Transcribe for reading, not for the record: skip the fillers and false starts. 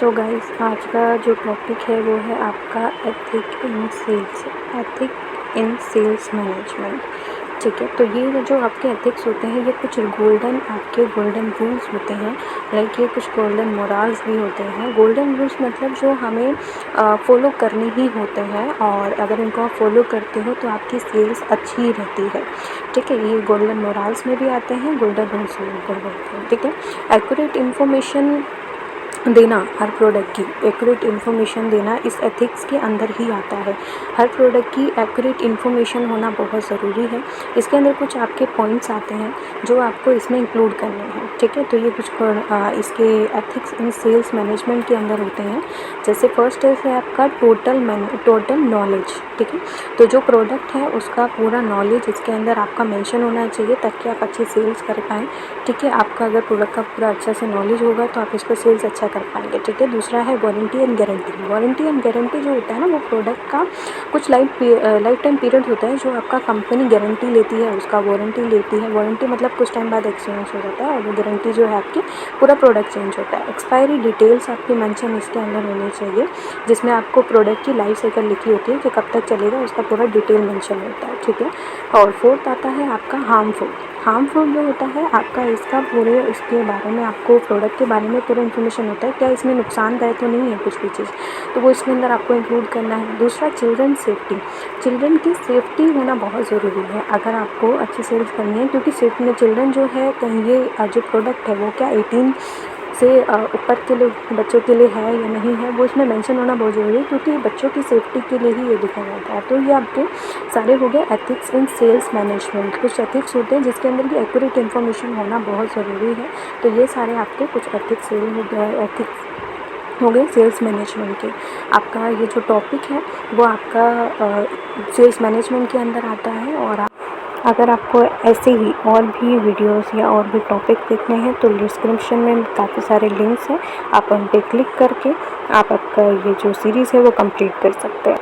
So guys, आज का जो टॉपिक है वो है आपका एथिक इन सेल्स। एथिक इन सेल्स मैनेजमेंट। ठीक है, तो ये जो आपके एथिक्स होते हैं ये कुछ आपके गोल्डन रूल्स होते हैं। लाइक ये कुछ गोल्डन मोराल्स भी होते हैं। गोल्डन रूल्स मतलब जो हमें फॉलो करने ही होते हैं, और अगर इनको आप फॉलो करते हो तो आपकी सेल्स अच्छी रहती है। ठीक है, ये गोल्डन मोराल्स में भी आते हैं, गोल्डन रूल्स में भी बोलते हैं। ठीक है, एक्यूरेट इन्फॉर्मेशन देना, हर प्रोडक्ट की एक्यूरेट इन्फॉर्मेशन देना इस एथिक्स के अंदर ही आता है। हर प्रोडक्ट की एक्यूरेट इन्फॉर्मेशन होना बहुत ज़रूरी है। इसके अंदर कुछ आपके पॉइंट्स आते हैं जो आपको इसमें इंक्लूड करने हैं। ठीक है, तो ये कुछ इसके एथिक्स इन सेल्स मैनेजमेंट के अंदर होते हैं। जैसे फर्स्ट है आपका टोटल नॉलेज। ठीक है, तो जो प्रोडक्ट है उसका पूरा नॉलेज इसके अंदर आपका मेंशन होना चाहिए ताकि आप अच्छी सेल्स कर पाएँ। ठीक है, आपका अगर प्रोडक्ट का पूरा अच्छा से नॉलेज होगा तो आप इसका सेल्स अच्छा कर पाएंगे। ठीक है, दूसरा है warranty and guarantee. Warranty and guarantee जो होता है ना, वो प्रोडक्ट का कुछ लाइफ टाइम पीरियड होता है जो आपका कंपनी गारंटी लेती है, उसका वारंटी लेती है। वारंटी मतलब कुछ टाइम बाद एक्सचेंज हो जाता है, और गारंटी जो है आपकी पूरा प्रोडक्ट चेंज होता है। एक्सपायरी डिटेल्स आपकी मेंशन इसके अंदर होनी चाहिए, जिसमें आपको प्रोडक्ट की लाइफ साइकिल लिखी होती है कि कब तक चलेगा, उसका पूरा डिटेल मेंशन होता है। ठीक है, और फोर्थ आता है आपका हार्मफुल जो होता है आपका, इसका पूरे इसके बारे में आपको प्रोडक्ट के बारे में पूरा इन्फॉर्मेशन होता है, क्या इसमें नुकसानदायक तो नहीं है कुछ भी चीज़, तो वो इसके अंदर आपको इंक्लूड करना है। दूसरा चिल्ड्रन सेफ्टी। चिल्ड्रन की सेफ्टी होना बहुत ज़रूरी है अगर आपको अच्छी सेल्स करनी है, क्योंकि चिल्ड्रन जो है कहीं ये जो प्रोडक्ट है वो क्या 18 से ऊपर के लिए बच्चों के लिए है या नहीं है, वो इसमें मेंशन होना बहुत ज़रूरी है, क्योंकि बच्चों की सेफ्टी के लिए ही ये लिखा जाता है। तो ये आपके सारे हो गए एथिक्स इन सेल्स मैनेजमेंट। कुछ एथिक्स होते हैं जिसके अंदर की एक्यूरेट इन्फॉर्मेशन होना बहुत ज़रूरी है। तो ये सारे आपके कुछ एथिक्स हो गए सेल्स मैनेजमेंट के। आपका ये जो टॉपिक है वो आपका सेल्स मैनेजमेंट के अंदर आता है। और अगर आपको ऐसे ही और भी वीडियोस या और भी टॉपिक देखने हैं तो डिस्क्रिप्शन में काफ़ी सारे लिंक्स हैं, आप उन पर क्लिक करके आप आपका ये जो सीरीज़ है वो कंप्लीट कर सकते हैं।